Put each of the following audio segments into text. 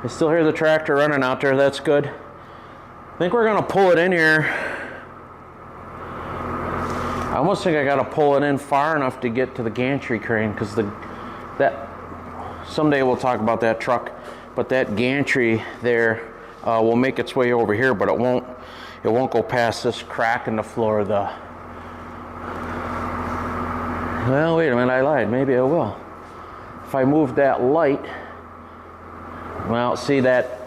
I still hear the tractor running out there. That's good. I think we're gonna pull it in here. I almost think I gotta pull it in far enough to get to the gantry crane, because someday we'll talk about that truck, but that gantry there will make its way over here, but it won't go past this crack in the floor. Well, wait a minute, I lied. Maybe it will. If I move that light, well, see that,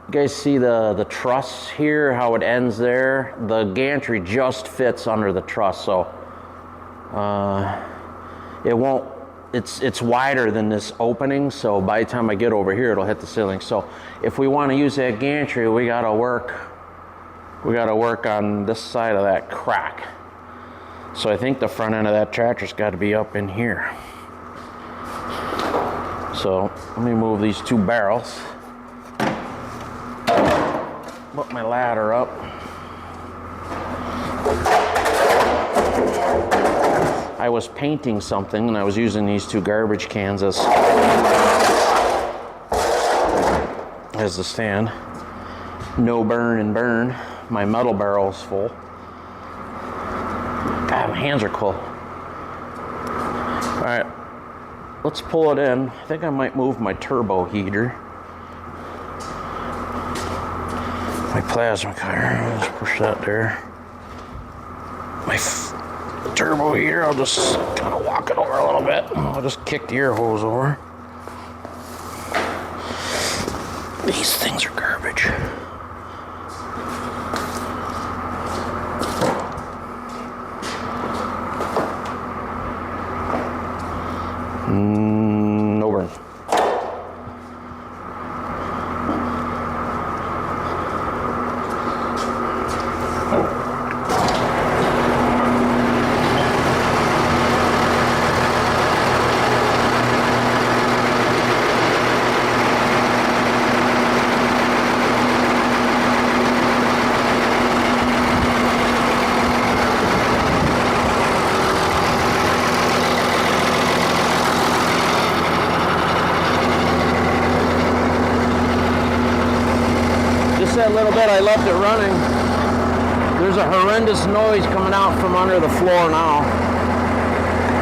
you guys see the truss here, how it ends there? The gantry just fits under the truss, so it won't, it's wider than this opening, so by the time I get over here, it'll hit the ceiling. So if we want to use that gantry, we gotta work on this side of that crack. So I think the front end of that tractor's got to be up in here. So let me move these two barrels. Put my ladder up. I was painting something and I was using these two garbage cans as the stand. No burn and burn. My metal barrel's full. God, my hands are cold. All right, let's pull it in. I think I might move my turbo heater. My plasma cutter, let's push that there. My turbo heater, I'll just kind of walk it over a little bit. I'll just kick the air hose over. These things are garbage. No burn. That little bit I left it running, there's a horrendous noise coming out from under the floor now.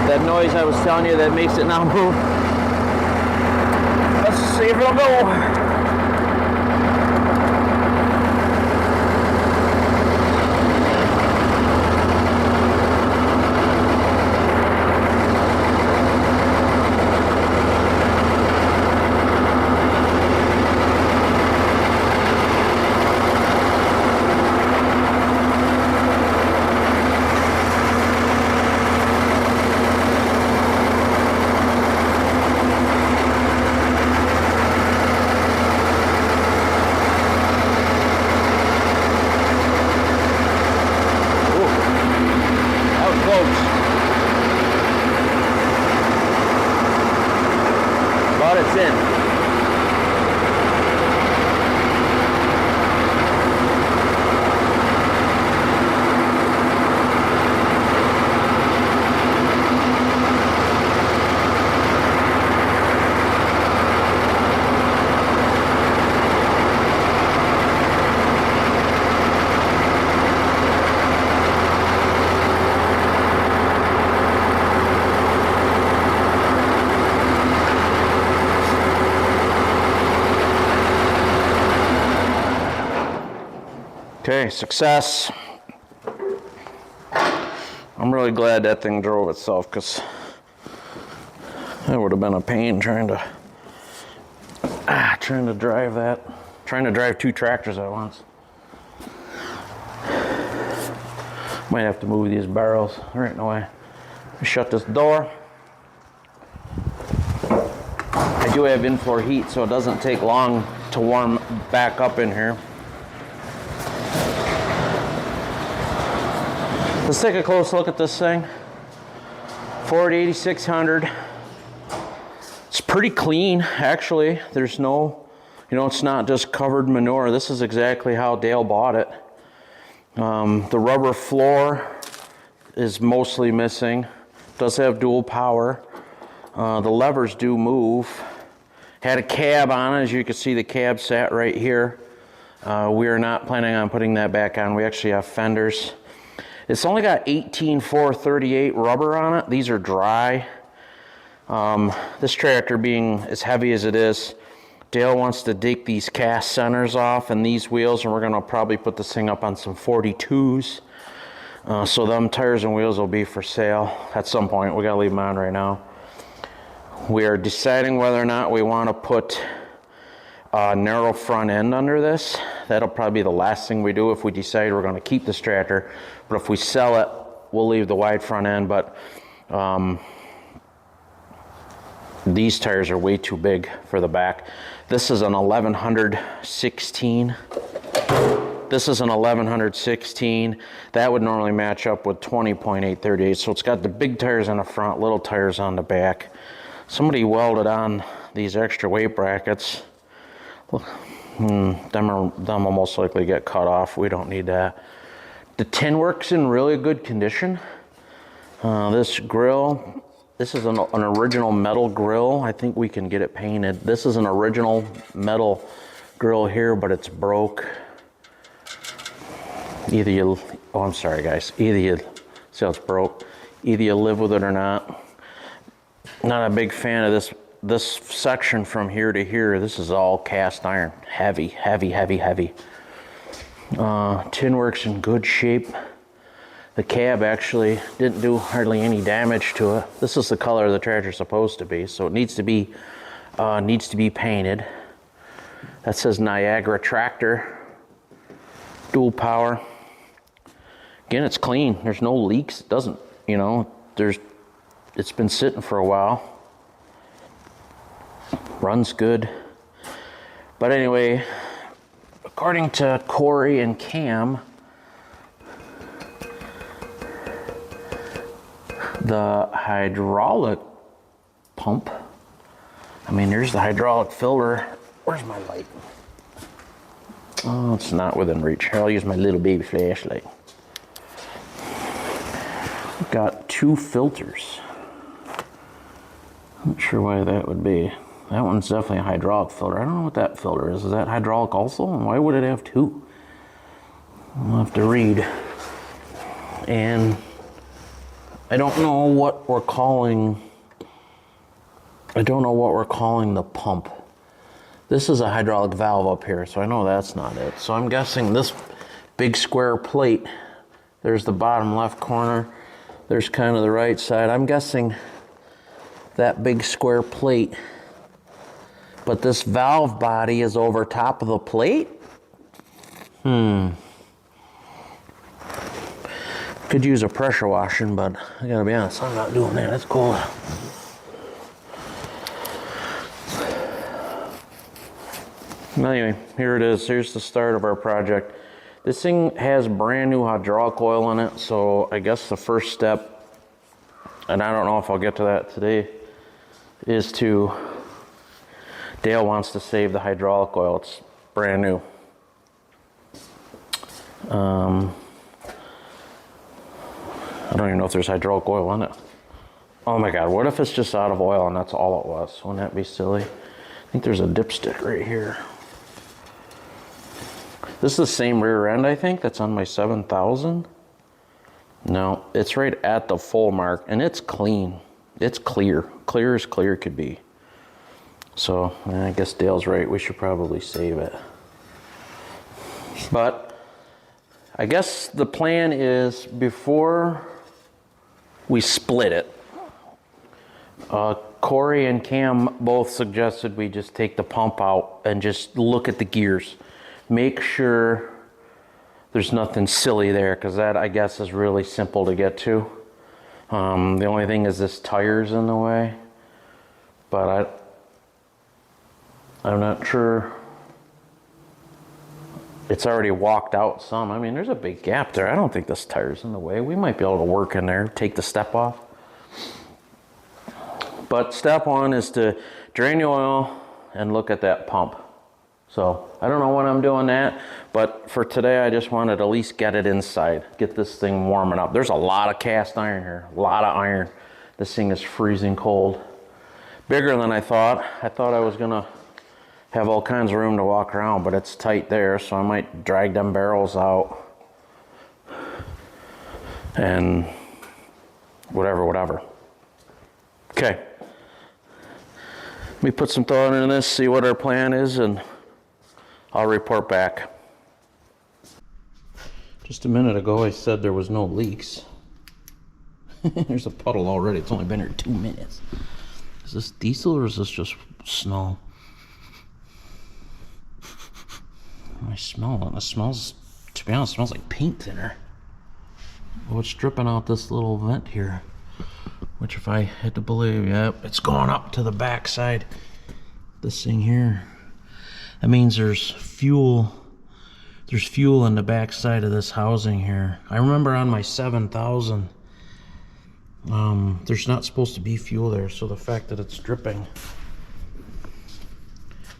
That noise I was telling you that makes it now move. Let's see if it'll go. But it's in. Okay, success. I'm really glad that thing drove itself, because that would have been a pain trying to drive that. Trying to drive two tractors at once. Might have to move these barrels right in the way. Shut this door. I do have in-floor heat, so it doesn't take long to warm back up in here. Let's take a close look at this thing. Ford 8600. It's pretty clean, actually. There's no, it's not just covered manure. This is exactly how Dale bought it. The rubber floor is mostly missing. Does have dual power. The levers do move. Had a cab on it. As you can see, the cab sat right here. We are not planning on putting that back on. We actually have fenders. It's only got 18-438 rubber on it. These are dry. This tractor being as heavy as it is, Dale wants to take these cast centers off and these wheels, and we're going to probably put this thing up on some 42s. So them tires and wheels will be for sale at some point. We got to leave them on right now. We are deciding whether or not we want to put a narrow front end under this. That'll probably be the last thing we do if we decide we're going to keep this tractor. But if we sell it, we'll leave the wide front end. But these tires are way too big for the back. This is an 1116. This is an 1116. That would normally match up with 20.838. So it's got the big tires on the front, little tires on the back. Somebody welded on these extra weight brackets. Them will most likely get cut off. We don't need that. The tin works in really good condition. This grill, this is an original metal grill. I think we can get it painted. This is an original metal grill here, but it's broke. Either you, oh, I'm sorry guys. Either you, see how it's broke. Either you live with it or not. Not a big fan of this section from here to here. This is all cast iron. Heavy, heavy, heavy, heavy. Tin works in good shape. The cab actually didn't do hardly any damage to it. This is the color the tractor's supposed to be, so it needs to be painted. That says Niagara Tractor, dual power. Again, it's clean. There's no leaks. It doesn't, you know, it's been sitting for a while. Runs good. But anyway, according to Corey and Cam, the hydraulic pump, I mean, there's the hydraulic filter. Where's my light? Oh, it's not within reach. Here, I'll use my little baby flashlight. Got two filters. Not sure why that would be. That one's definitely a hydraulic filter. I don't know what that filter is. Is that hydraulic also? And why would it have two? I'll have to read. And I don't know what we're calling the pump. This is a hydraulic valve up here, so I know that's not it. So I'm guessing this big square plate, there's the bottom left corner, there's kind of the right side. I'm guessing that big square plate, but this valve body is over top of the plate? Could use a pressure washing, but I gotta be honest, I'm not doing that. It's cold. Anyway, here it is. Here's the start of our project. This thing has brand new hydraulic oil in it, so I guess the first step, and I don't know if I'll get to that today, is to, Dale wants to save the hydraulic oil. It's brand new. I don't even know if there's hydraulic oil in it. Oh my God, what if it's just out of oil and that's all it was? Wouldn't that be silly? I think there's a dipstick right here. This is the same rear end, I think, that's on my 7000. No, it's right at the full mark, and it's clean. It's clear. Clear as clear could be. So, I guess Dale's right. We should probably save it. But I guess the plan is before we split it, Corey and Cam both suggested we just take the pump out and just look at the gears. Make sure there's nothing silly there, because that, I guess, is really simple to get to. The only thing is this tire's in the way, but I'm not sure. It's already walked out some. I mean, there's a big gap there. I don't think this tire's in the way. We might be able to work in there, take the step off. But step one is to drain the oil and look at that pump. So I don't know when I'm doing that, but for today I just wanted to at least get it inside, get this thing warming up. There's a lot of cast iron here, a lot of iron. This thing is freezing cold. bigger than I thought. I thought I was gonna have all kinds of room to walk around, but it's tight there, so I might drag them barrels out and whatever. Okay. Let me put some thought into this, see what our plan is, and I'll report back. Just a minute ago I said there was no leaks. There's a puddle already. It's only been here 2 minutes. Is this diesel or is this just snow? I smell it. It smells, to be honest, it smells like paint thinner. Oh, it's dripping out this little vent here. Which, if I had to believe, yep, it's going up to the back side. This thing here. That means there's fuel. There's fuel in the back side of this housing here. I remember on my 7000, there's not supposed to be fuel there, so the fact that it's dripping,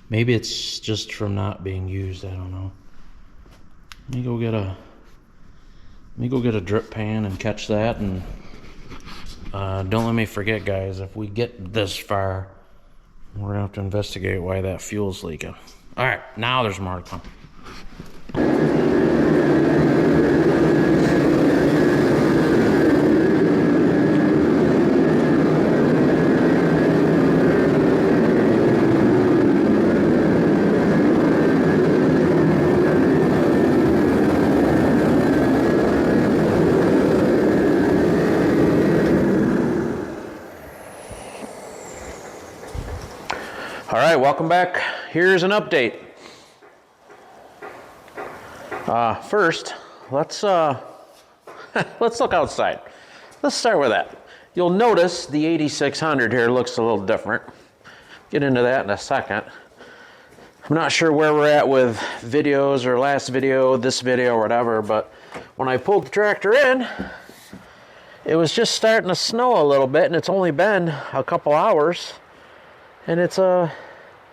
maybe it's just from not being used. I don't know. Let me go get a drip pan and catch that, and don't let me forget, guys, if we get this far, we're gonna have to investigate why that fuel's leaking. All right, now there's more to come. All right, welcome back. Here's an update. First, let's look outside. Let's start with that. You'll notice the 8600 here looks a little different. Get into that in a second. I'm not sure where we're at with videos or last video, this video, or whatever, but when I pulled the tractor in, it was just starting to snow a little bit, and it's only been a couple hours, and it's a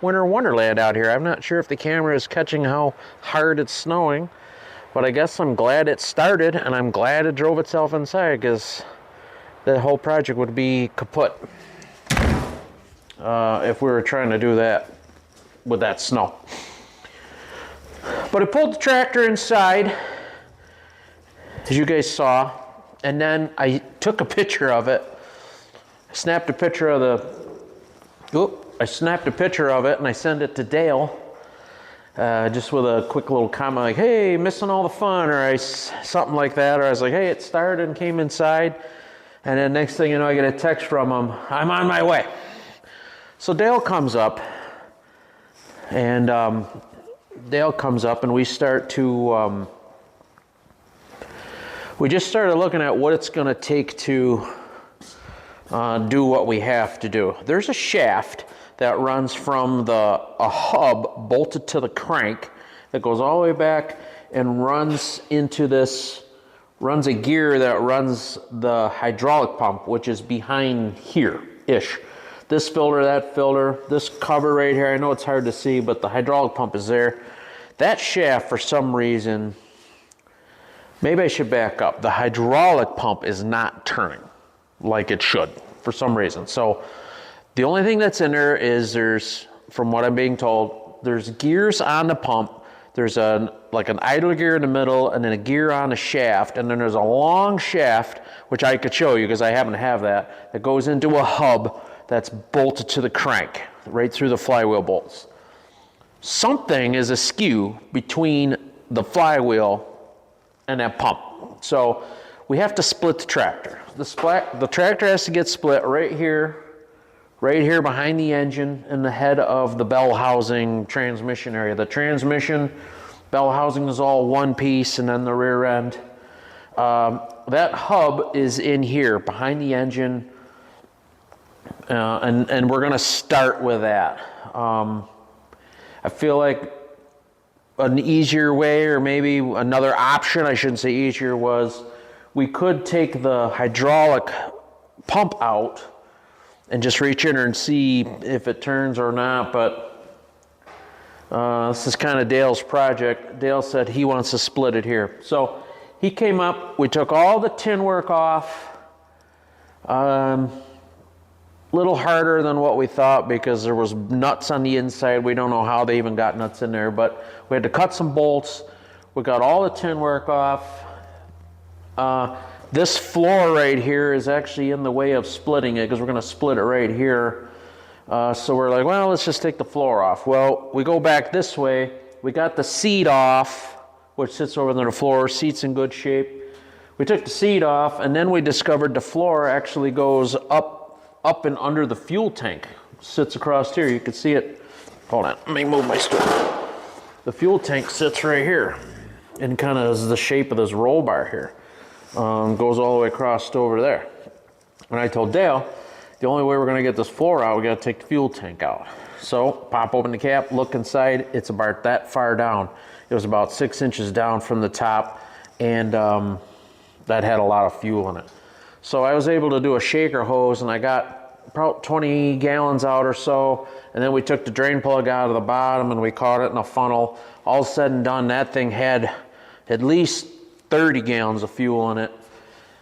winter wonderland out here. I'm not sure if the camera is catching how hard it's snowing, but I guess I'm glad it started, and I'm glad it drove itself inside, because the whole project would be kaput if we were trying to do that with that snow. But I pulled the tractor inside, as you guys saw, and then I took a picture of it. I snapped a picture of it and I sent it to Dale, just with a quick little comment like, hey, missing all the fun, or something like that. Or I was like, hey, it started and came inside. And then next thing you know, I get a text from him, I'm on my way. So Dale comes up, and we start to, we just started looking at what it's going to take to do what we have to do. There's a shaft that runs from a hub bolted to the crank that goes all the way back and runs into runs a gear that runs the hydraulic pump, which is behind here-ish. This filter, that filter, this cover right here, I know it's hard to see, but the hydraulic pump is there. That shaft, for some reason, maybe I should back up. The hydraulic pump is not turning like it should for some reason. So the only thing that's in there is from what I'm being told, there's gears on the pump. There's like an idle gear in the middle, and then a gear on the shaft, and then there's a long shaft, which I could show you because I happen to have that goes into a hub that's bolted to the crank, right through the flywheel bolts. Something is askew between the flywheel and that pump. So we have to split the tractor. The tractor has to get split right here behind the engine and the head of the bell housing transmission area. The transmission bell housing is all one piece, and then the rear end. That hub is in here behind the engine, and we're going to start with that. I feel like an easier way, or maybe another option, I shouldn't say easier, was we could take the hydraulic pump out and just reach in there and see if it turns or not, but this is kind of Dale's project. Dale said he wants to split it here. So he came up, we took all the tin work off. little harder than what we thought because there was nuts on the inside. We don't know how they even got nuts in there, but we had to cut some bolts. We got all the tin work off. This floor right here is actually in the way of splitting it because we're going to split it right here. So we're like, well, let's just take the floor off. Well, we go back this way. We got the seat off, which sits over on the floor. Seat's in good shape. We took the seat off, and then we discovered the floor actually goes up and under the fuel tank. Sits across here. You can see it. Hold on, let me move my stool. The fuel tank sits right here and kind of is the shape of this roll bar here. Goes all the way across over there. And I told Dale, the only way we're going to get this floor out, we got to take the fuel tank out. So pop open the cap, look inside. It's about that far down. It was about 6 inches down from the top, and that had a lot of fuel in it. So I was able to do a shaker hose, and I got about 20 gallons out or so, and then we took the drain plug out of the bottom and we caught it in a funnel. All said and done, that thing had at least 30 gallons of fuel in it.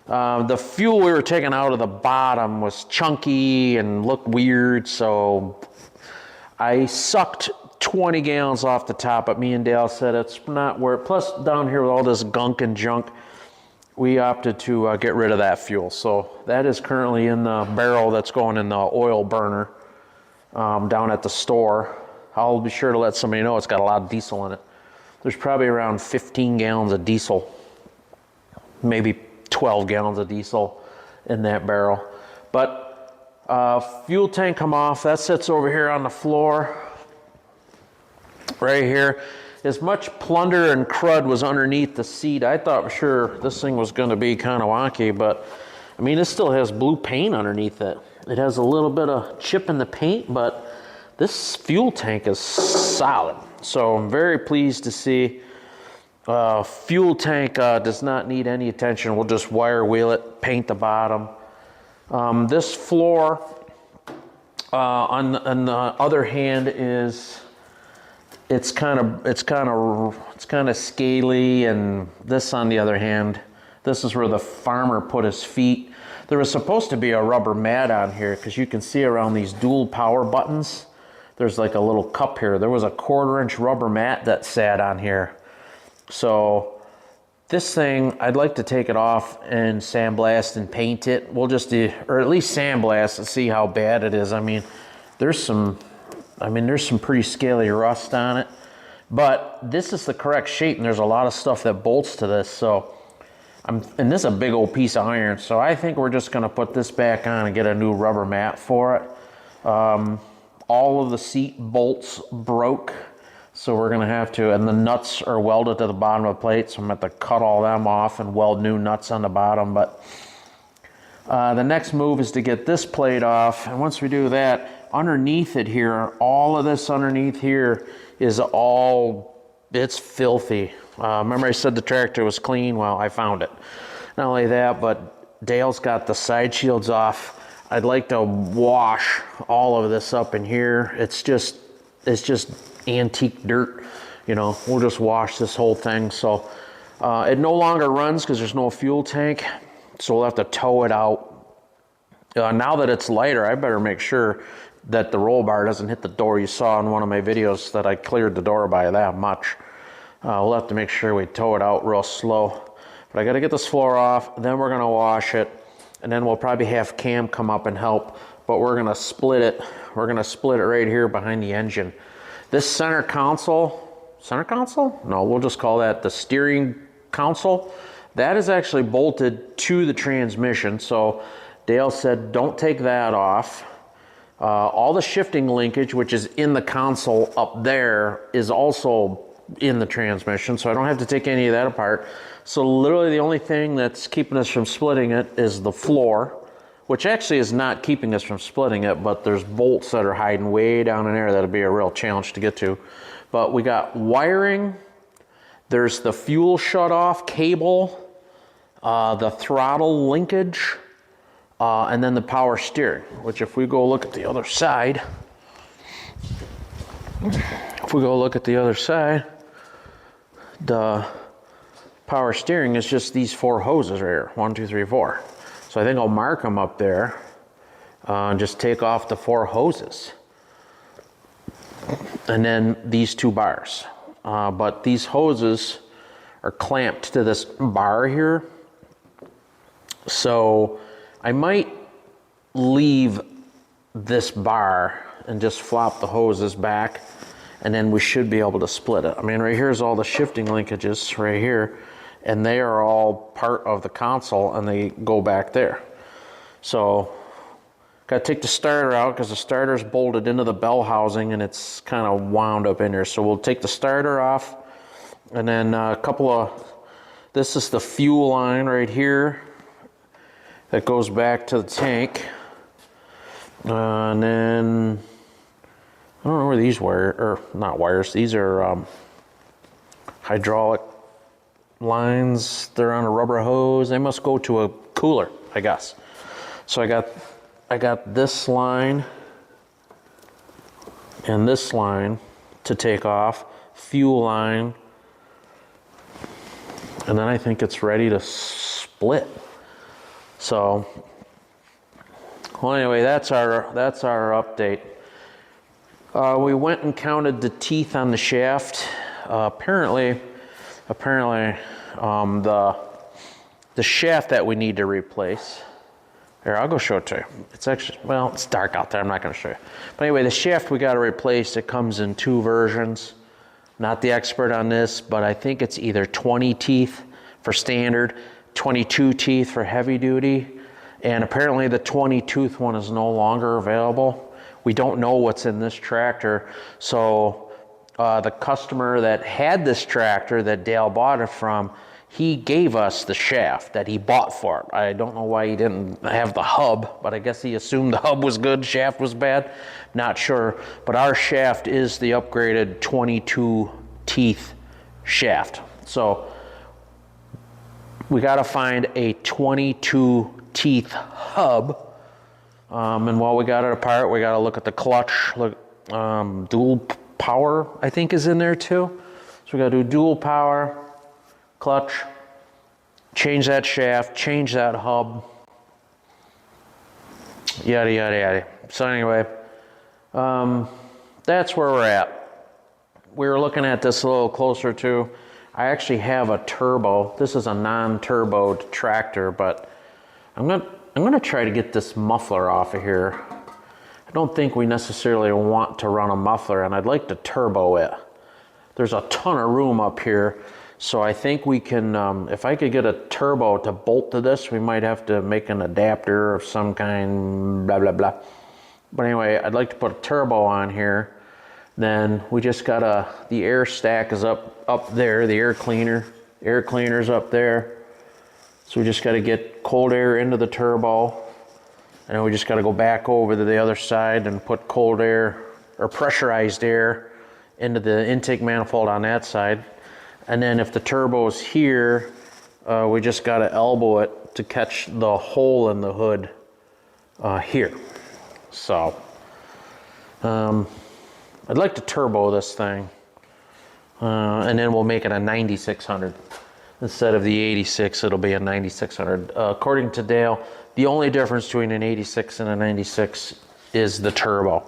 The fuel we were taking out of the bottom was chunky and looked weird, so I sucked 20 gallons off the top, but me and Dale said it's not worth it. Plus, down here with all this gunk and junk, we opted to get rid of that fuel. So that is currently in the barrel that's going in the oil burner down at the store. I'll be sure to let somebody know it's got a lot of diesel in it. There's probably around 15 gallons of diesel, maybe 12 gallons of diesel in that barrel. But fuel tank come off. That sits over here on the floor right here. As much plunder and crud was underneath the seat, I thought for sure this thing was going to be kind of wonky, but I mean, it still has blue paint underneath it. It has a little bit of chip in the paint, but this fuel tank is solid. So I'm very pleased to see. Fuel tank does not need any attention. We'll just wire wheel it, paint the bottom. This floor, on the other hand, is it's kind of scaly, and this, on the other hand, this is where the farmer put his feet. There was supposed to be a rubber mat on here because you can see around these dual power buttons, there's like a little cup here. There was a 1/4-inch rubber mat that sat on here. So this thing, I'd like to take it off and sandblast and paint it. We'll just do, or at least sandblast and see how bad it is. I mean, there's some pretty scaly rust on it, but this is the correct shape, and there's a lot of stuff that bolts to this. So and this is a big old piece of iron. So I think we're just gonna put this back on and get a new rubber mat for it. All of the seat bolts broke. So we're gonna have to, and the nuts are welded to the bottom of the plate, so I'm gonna have to cut all them off and weld new nuts on the bottom. But the next move is to get this plate off, and once we do that, underneath it here, all of this underneath here is it's filthy. Remember I said the tractor was clean? Well, I found it. Not only that, but Dale's got the side shields off. I'd like to wash all of this up in here. It's just antique dirt, you know. We'll just wash this whole thing. So it no longer runs because there's no fuel tank, so we'll have to tow it out. Now that it's lighter, I better make sure that the roll bar doesn't hit the door. You saw in one of my videos that I cleared the door by that much. We'll have to make sure we tow it out real slow. But I got to get this floor off, then we're going to wash it, and then we'll probably have Cam come up and help, but we're going to split it. We're going to split it right here behind the engine. This center console? No, we'll just call that the steering console. That is actually bolted to the transmission. So Dale said, don't take that off. All the shifting linkage, which is in the console up there, is also in the transmission. So I don't have to take any of that apart. So literally the only thing that's keeping us from splitting it is the floor, which actually is not keeping us from splitting it, but there's bolts that are hiding way down in there. That'll be a real challenge to get to. But we got wiring, there's the fuel shutoff cable, the throttle linkage, and then the power steering, which if we go look at the other side, the power steering is just these 4 hoses right here, 1, 2, 3, 4. So I think I'll mark them up there. Just take off the 4 hoses. And then these 2 bars. But these hoses are clamped to this bar here. So I might leave this bar and just flop the hoses back, and then we should be able to split it. I mean, right here's all the shifting linkages right here, and they are all part of the console, and they go back there. So got to take the starter out because the starter is bolted into the bell housing and it's kind of wound up in here. So we'll take the starter off, and then a couple of, this is the fuel line right here that goes back to the tank. And then, I don't know where these wires, or not wires, these are hydraulic lines. They're on a rubber hose. They must go to a cooler, I guess. So I got this line and this line to take off, fuel line, and then I think it's ready to split. So, well, anyway, that's our update. We went and counted the teeth on the shaft. Apparently, the shaft that we need to replace. Here, I'll go show it to you. It's actually, well, it's dark out there. I'm not going to show you. But anyway, the shaft we got to replace. It comes in 2 versions. Not the expert on this, but I think it's either 20 teeth for standard, 22 teeth for heavy duty, and apparently the 20-tooth one is no longer available. We don't know what's in this tractor, so the customer that had this tractor that Dale bought it from, he gave us the shaft that he bought for it. I don't know why he didn't have the hub, but I guess he assumed the hub was good, shaft was bad. Not sure, but our shaft is the upgraded 22 teeth shaft. So we got to find a 22 teeth hub, and while we got it apart, we got to look at the clutch. Look, dual power I think is in there too, so we got to do dual power, clutch, change that shaft, change that hub, yada yada yada. So anyway, that's where we're at. We were looking at this a little closer too. I actually have a turbo. This is a non-turboed tractor, but I'm gonna try to get this muffler off of here. I don't think we necessarily want to run a muffler, and I'd like to turbo it. There's a ton of room up here, so I think we can, if I could get a turbo to bolt to this, we might have to make an adapter of some kind, blah, blah, blah. But anyway, I'd like to put a turbo on here. Then we just gotta, the air stack is up there, the air cleaner's up there. So we just gotta get cold air into the turbo, and then we just gotta go back over to the other side and put cold air, or pressurized air, into the intake manifold on that side. And then if the turbo's here, we just gotta elbow it to catch the hole in the hood here. So, I'd like to turbo this thing, and then we'll make it a 9600. Instead of the 86, it'll be a 9600. According to Dale, the only difference between an 86 and a 96 is the turbo.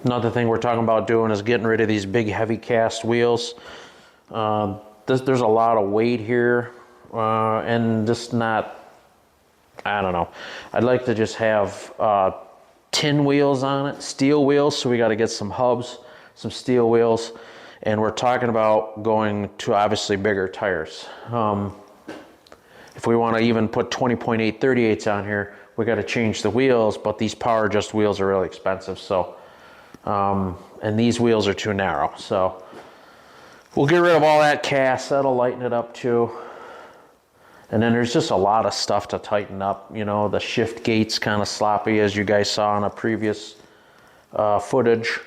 Another thing we're talking about doing is getting rid of these big heavy cast wheels. There's a lot of weight here, and just not, I don't know. I'd like to just have tin wheels on it, steel wheels, so we got to get some hubs, some steel wheels, and we're talking about going to obviously bigger tires. If we want to even put 20.8 38s on here, we got to change the wheels, but these power adjust wheels are really expensive, so and these wheels are too narrow, so we'll get rid of all that cast. That'll lighten it up too. And then there's just a lot of stuff to tighten up. You know, the shift gate's kind of sloppy, as you guys saw in a previous footage.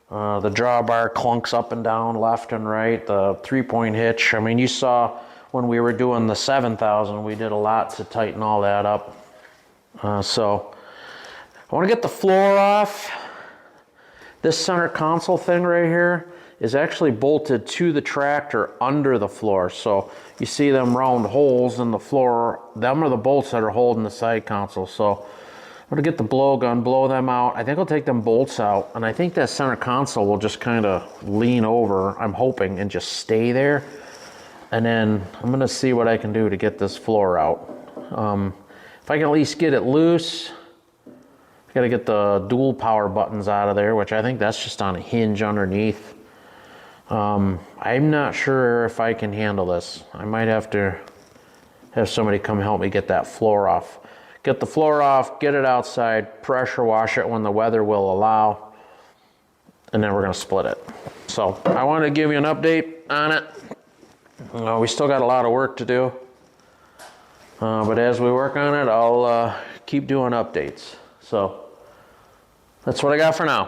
The drawbar clunks up and down, left and right. The 3-point hitch. I mean, you saw when we were doing the 7000, we did a lot to tighten all that up. So I want to get the floor off. This center console thing right here is actually bolted to the tractor under the floor. So you see them round holes in the floor. Them are the bolts that are holding the side console. So I'm gonna get the blowgun, blow them out. I think I'll take them bolts out, and I think that center console will just kind of lean over, I'm hoping, and just stay there. And then I'm gonna see what I can do to get this floor out. If I can at least get it loose, I gotta get the dual power buttons out of there, which I think that's just on a hinge underneath. I'm not sure if I can handle this. I might have to have somebody come help me get that floor off. Get the floor off, get it outside, pressure wash it when the weather will allow, and then we're gonna split it. So I wanted to give you an update on it. We still got a lot of work to do, but as we work on it, I'll keep doing updates. So that's what I got for now.